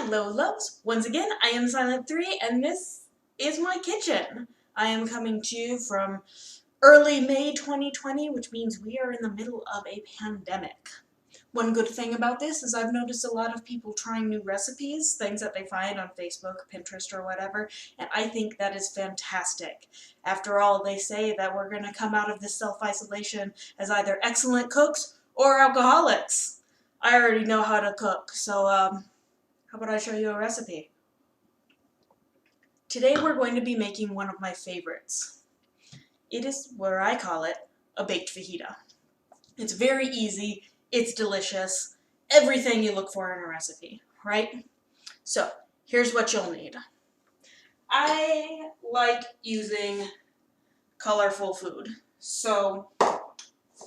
Hello loves, once again I am Silent3 and this is my kitchen. I am coming to you from early May 2020, which means we are in the middle of a pandemic. One good thing about this is I've noticed a lot of people trying new recipes, things that they find on Facebook, Pinterest, or whatever, and I think that is fantastic. After all, they say that we're going to come out of this self-isolation as either excellent cooks or alcoholics. I already know how to cook, so how about I show you a recipe? Today we're going to be making one of my favorites. It is what I call it, a baked fajita. It's very easy, it's delicious, everything you look for in a recipe, right? So, here's what you'll need. I like using colorful food, so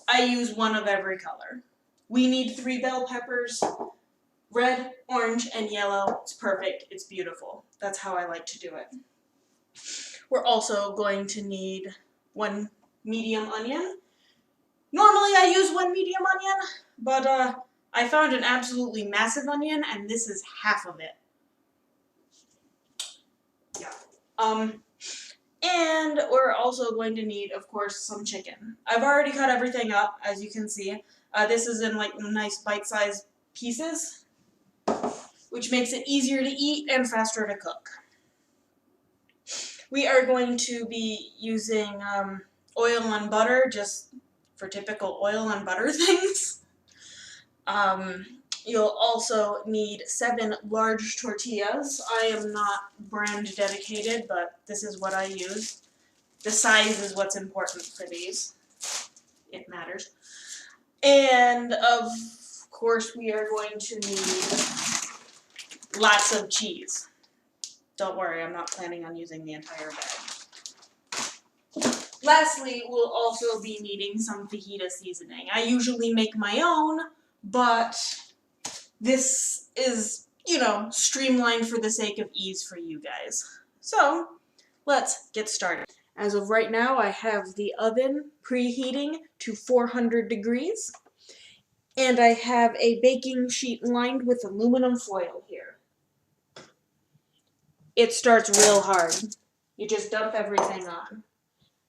I use one of every color. We need 3 bell peppers. Red, orange, and yellow. It's perfect. It's beautiful. That's how I like to do it. We're also going to need 1 medium onion. Normally I use 1 medium onion, but I found an absolutely massive onion, and this is half of it. Yeah. And we're also going to need, of course, some chicken. I've already cut everything up, as you can see. This is in like nice bite-sized pieces, which makes it easier to eat and faster to cook. We are going to be using oil and butter, just for typical oil and butter things. You'll also need 7 large tortillas. I am not brand dedicated, but this is what I use. The size is what's important for these. It matters. And of course we are going to need lots of cheese. Don't worry, I'm not planning on using the entire bag. Lastly, we'll also be needing some fajita seasoning. I usually make my own, but this is, streamlined for the sake of ease for you guys. So, let's get started. As of right now, I have the oven preheating to 400 degrees, and I have a baking sheet lined with aluminum foil here. It starts real hard. You just dump everything on.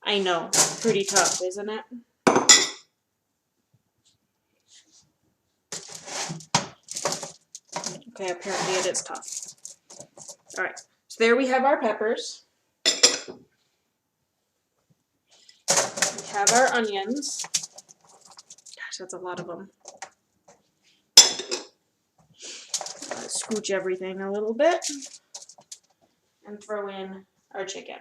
I know, pretty tough, isn't it? Okay, apparently it is tough. Alright, so there we have our peppers. We have our onions. Gosh, that's a lot of them. Scooch everything a little bit. And throw in our chicken.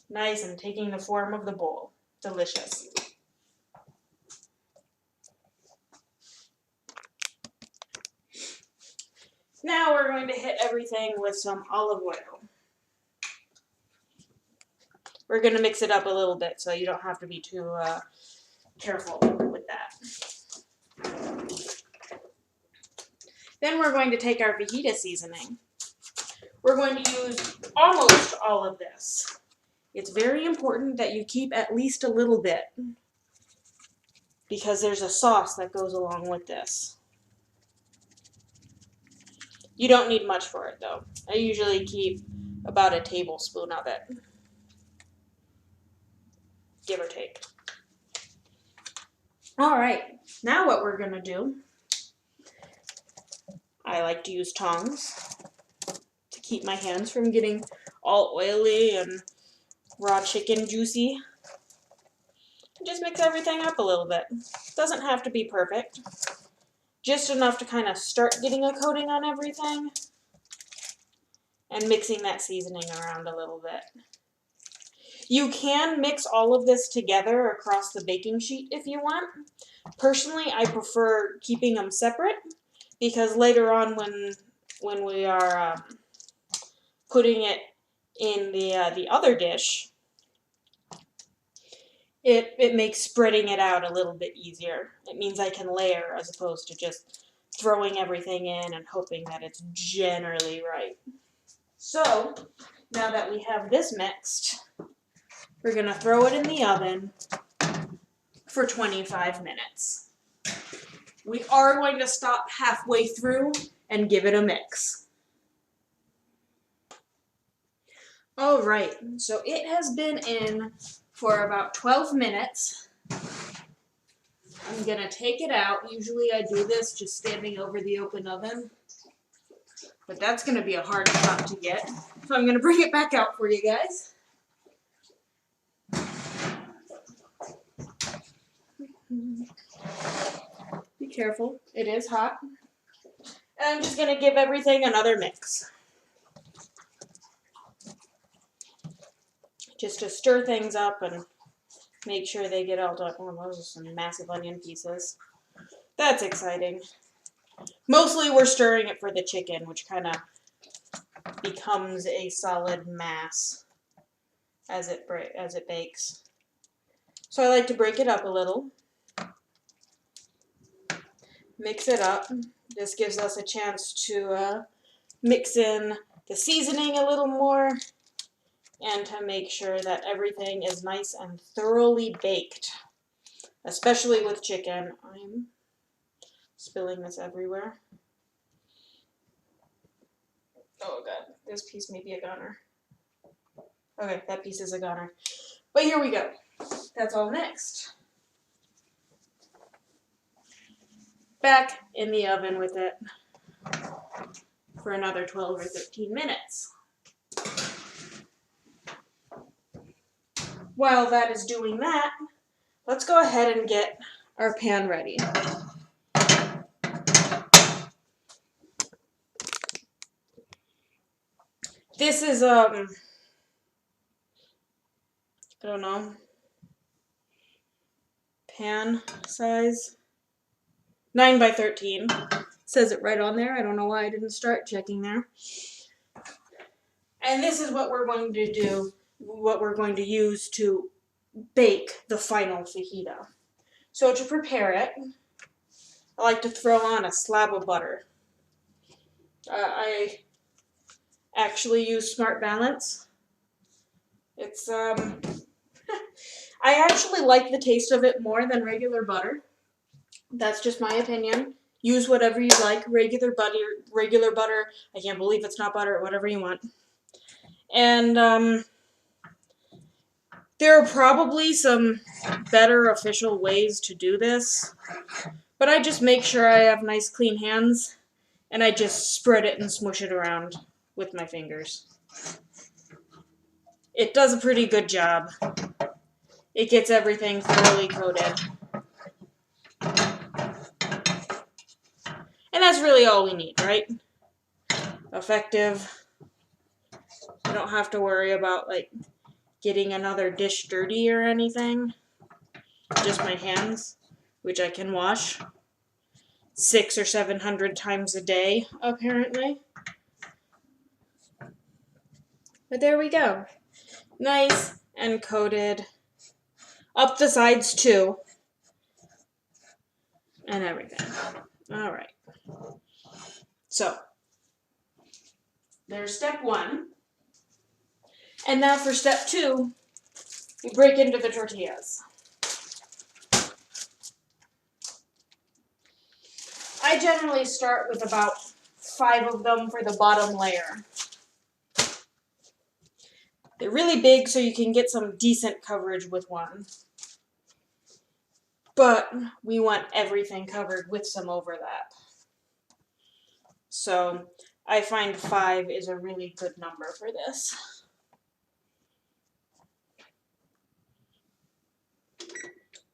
Nice and taking the form of the bowl. Delicious. Now we're going to hit everything with some olive oil. We're going to mix it up a little bit, so you don't have to be too careful with that. Then we're going to take our fajita seasoning. We're going to use almost all of this. It's very important that you keep at least a little bit, because there's a sauce that goes along with this. You don't need much for it though. I usually keep about a tablespoon of it, give or take. Alright, now what we're going to do, I like to use tongs to keep my hands from getting all oily and raw chicken juicy. Just mix everything up a little bit. Doesn't have to be perfect. Just enough to kind of start getting a coating on everything and mixing that seasoning around a little bit. You can mix all of this together across the baking sheet if you want. Personally, I prefer keeping them separate, because later on when we are putting it in the other dish, it makes spreading it out a little bit easier. It means I can layer as opposed to just throwing everything in and hoping that it's generally right. So, now that we have this mixed, we're going to throw it in the oven for 25 minutes. We are going to stop halfway through and give it a mix. Alright, so it has been in for about 12 minutes. I'm gonna take it out. Usually I do this just standing over the open oven, but that's gonna be a hard spot to get. So I'm gonna bring it back out for you guys. Be careful, it is hot. And I'm just gonna give everything another mix. Just to stir things up and make sure they get all done. Oh, those are some massive onion pieces. That's exciting. Mostly we're stirring it for the chicken, which kind of becomes a solid mass as it bakes. So I like to break it up a little. Mix it up. This gives us a chance to mix in the seasoning a little more and to make sure that everything is nice and thoroughly baked, especially with chicken. I'm spilling this everywhere. Oh god, this piece may be a goner. Okay, that piece is a goner. But here we go. That's all mixed. Back in the oven with it for another 12 or 13 minutes. While that is doing that, let's go ahead and get our pan ready. This is, I don't know, pan size, 9 by 13. Says it right on there. I don't know why I didn't start checking there. And this is what we're going to do, what we're going to use to bake the final fajita. So to prepare it, I like to throw on a slab of butter. I actually use Smart Balance. It's, I actually like the taste of it more than regular butter. That's just my opinion. Use whatever you like. Regular butter. I can't believe it's not butter. Whatever you want. And there are probably some better official ways to do this, but I just make sure I have nice clean hands, and I just spread it and smush it around with my fingers. It does a pretty good job. It gets everything thoroughly coated. And that's really all we need, right? Effective. You don't have to worry about, like, getting another dish dirty or anything. Just my hands, which I can wash 600 or 700 times a day, apparently. But there we go. Nice and coated. Up the sides, too. And everything. Alright. So, there's step 1. And now for step 2, we break into the tortillas. I generally start with about 5 of them for the bottom layer. They're really big, so you can get some decent coverage with one. But we want everything covered with some overlap. So I find 5 is a really good number for this.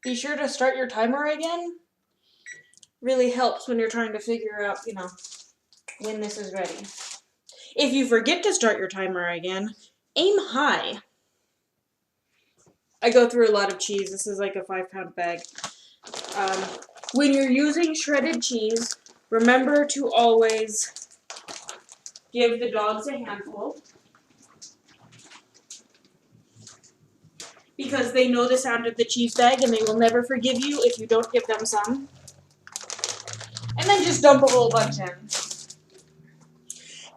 Be sure to start your timer again. Really helps when you're trying to figure out, when this is ready. If you forget to start your timer again, aim high. I go through a lot of cheese. This is like a 5-pound bag. When you're using shredded cheese, remember to always give the dogs a handful, because they know the sound of the cheese bag and they will never forgive you if you don't give them some. And then just dump a whole bunch in.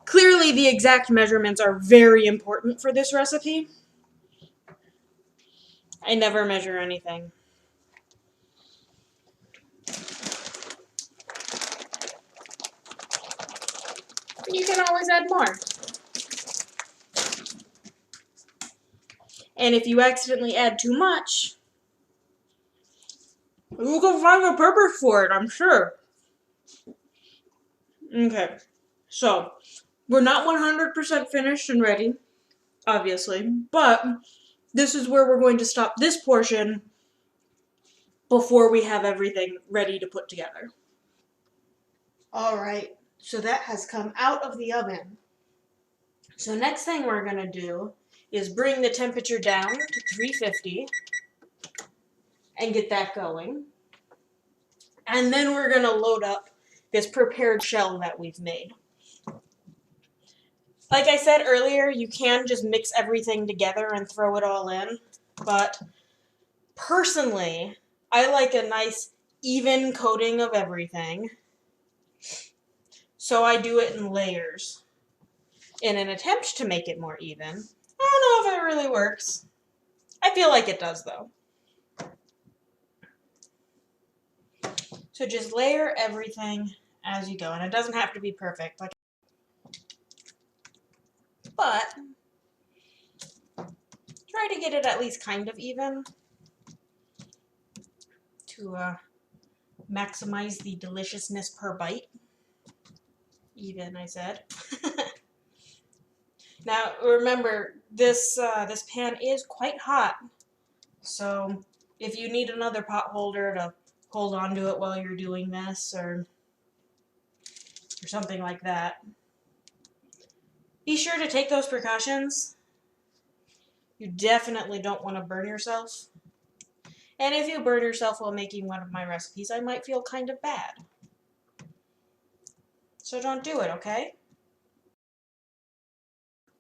Clearly, the exact measurements are very important for this recipe. I never measure anything. you can always add more. And if you accidentally add too much, you can find a purpose for it, I'm sure. Okay, so we're not 100% finished and ready, obviously, but this is where we're going to stop this portion before we have everything ready to put together. Alright, so that has come out of the oven. So next thing we're going to do is bring the temperature down to 350 and get that going. And then we're going to load up this prepared shell that we've made. Like I said earlier, you can just mix everything together and throw it all in, but personally, I like a nice even coating of everything, so I do it in layers in an attempt to make it more even. I don't know if it really works. I feel like it does, though. So just layer everything as you go, and it doesn't have to be perfect, but try to get it at least kind of even to maximize the deliciousness per bite. Even, I said. Now remember, this pan is quite hot, so if you need another pot holder to hold on to it while you're doing this, or something like that, be sure to take those precautions. You definitely don't want to burn yourself. And if you burn yourself while making one of my recipes, I might feel kind of bad. So don't do it, okay?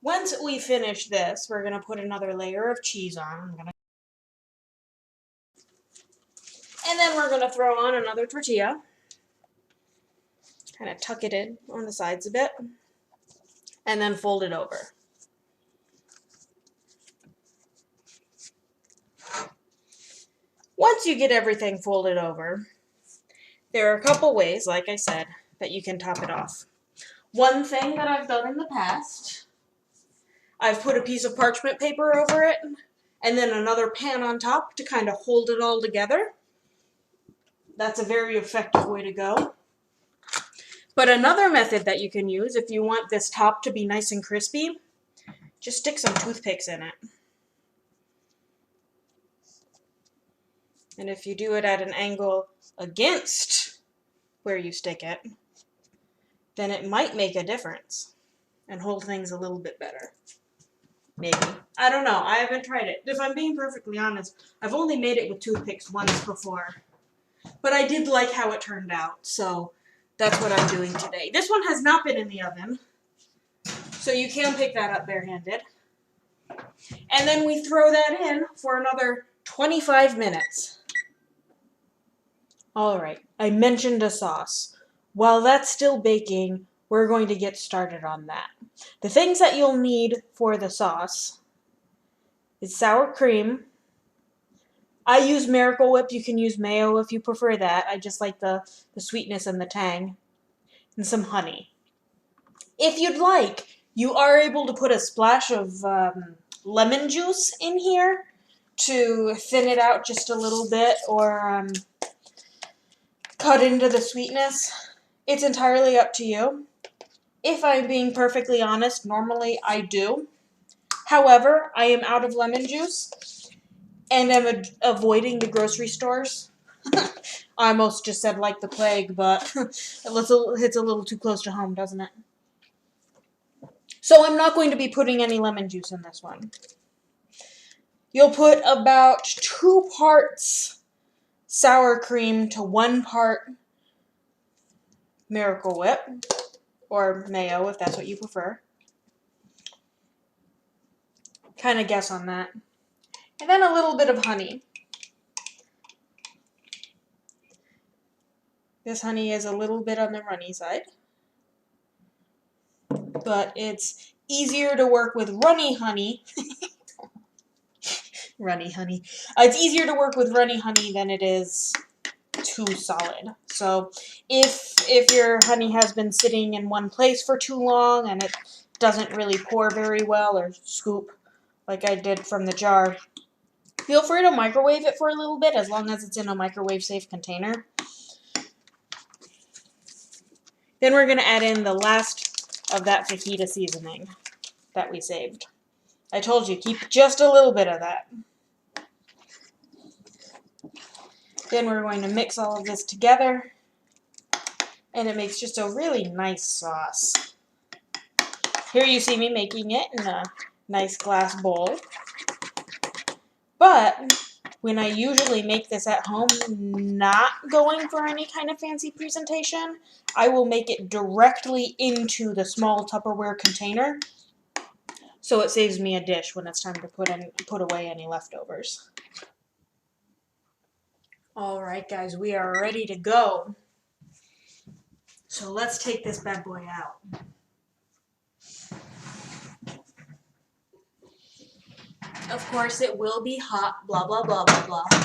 Once we finish this, we're going to put another layer of cheese on. And then we're going to throw on another tortilla. Kind of tuck it in on the sides a bit. And then fold it over. Once you get everything folded over, there are a couple ways, like I said, that you can top it off. One thing that I've done in the past, I've put a piece of parchment paper over it, and then another pan on top to kind of hold it all together. That's a very effective way to go. But another method that you can use, if you want this top to be nice and crispy, just stick some toothpicks in it. And if you do it at an angle against where you stick it, then it might make a difference and hold things a little bit better. Maybe. I don't know. I haven't tried it. If I'm being perfectly honest, I've only made it with toothpicks once before. But I did like how it turned out, so that's what I'm doing today. This one has not been in the oven, so you can pick that up barehanded. And then we throw that in for another 25 minutes. Alright, I mentioned a sauce. While that's still baking, we're going to get started on that. The things that you'll need for the sauce is sour cream. I use Miracle Whip. You can use mayo if you prefer that. I just like the sweetness and the tang. And some honey. If you'd like, you are able to put a splash of lemon juice in here to thin it out just a little bit, or cut into the sweetness. It's entirely up to you. If I'm being perfectly honest, normally I do. However, I am out of lemon juice and am avoiding the grocery stores. I almost just said like the plague, but it's a little too close to home, doesn't it? So I'm not going to be putting any lemon juice in this one. You'll put about 2 parts sour cream to 1 part Miracle Whip, or mayo if that's what you prefer. Kind of guess on that. And then a little bit of honey. This honey is a little bit on the runny side, but it's easier to work with runny honey. Runny honey. It's easier to work with runny honey than it is too solid. So if your honey has been sitting in one place for too long and it doesn't really pour very well or scoop like I did from the jar, feel free to microwave it for a little bit as long as it's in a microwave safe container. Then we're going to add in the last of that fajita seasoning that we saved. I told you, keep just a little bit of that. Then we're going to mix all of this together, and it makes just a really nice sauce. Here you see me making it in a nice glass bowl. But when I usually make this at home, not going for any kind of fancy presentation, I will make it directly into the small Tupperware container, so it saves me a dish when it's time to put away any leftovers. Alright guys, we are ready to go. So let's take this bad boy out. Of course it will be hot, blah blah blah blah blah.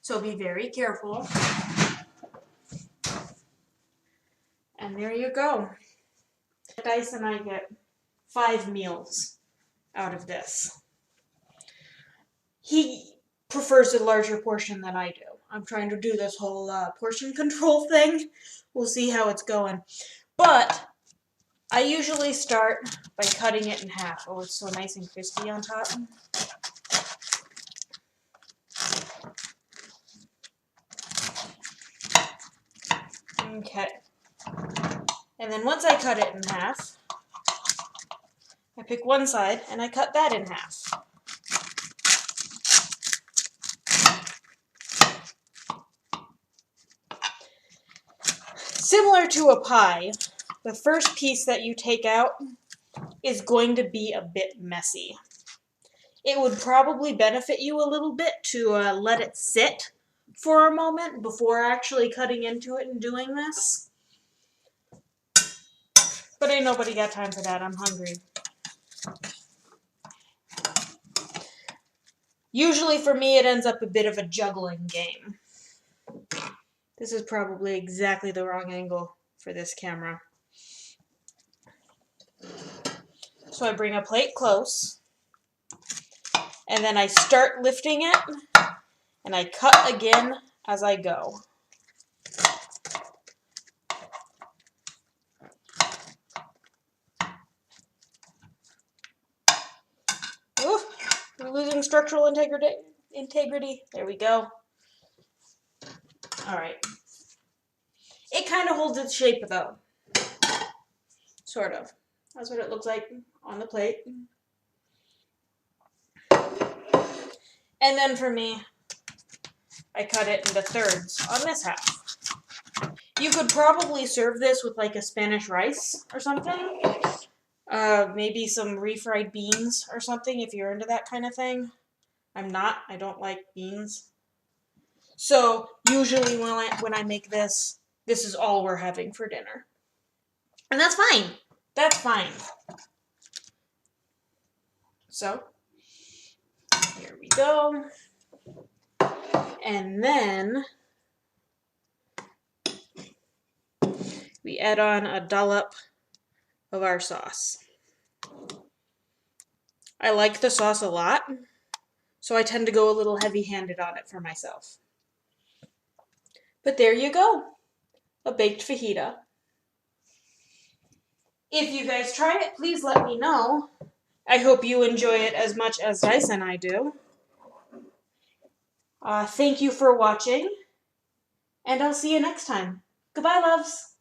So be very careful. And there you go. Dice and I get 5 meals out of this. He prefers a larger portion than I do. I'm trying to do this whole portion control thing. We'll see how it's going. But I usually start by cutting it in half. Oh, it's so nice and crispy on top. Okay. And then once I cut it in half, I pick one side and I cut that in half. Similar to a pie, the first piece that you take out is going to be a bit messy. It would probably benefit you a little bit to let it sit for a moment before actually cutting into it and doing this. But ain't nobody got time for that. I'm hungry. Usually for me it ends up a bit of a juggling game. This is probably exactly the wrong angle for this camera. So I bring a plate close, and then I start lifting it, and I cut again as I go. Ooh, we're losing structural integrity. There we go. Alright. It kind of holds its shape though. Sort of. That's what it looks like on the plate. And then for me, I cut it into thirds on this half. You could probably serve this with like a Spanish rice or something. Maybe some refried beans or something if you're into that kind of thing. I'm not. I don't like beans. So usually when I make this, this is all we're having for dinner. And that's fine. That's fine. So, here we go. And then we add on a dollop of our sauce. I like the sauce a lot, so I tend to go a little heavy-handed on it for myself. But there you go, a baked fajita. If you guys try it, please let me know. I hope you enjoy it as much as Dice and I do. Thank you for watching, and I'll see you next time. Goodbye, loves.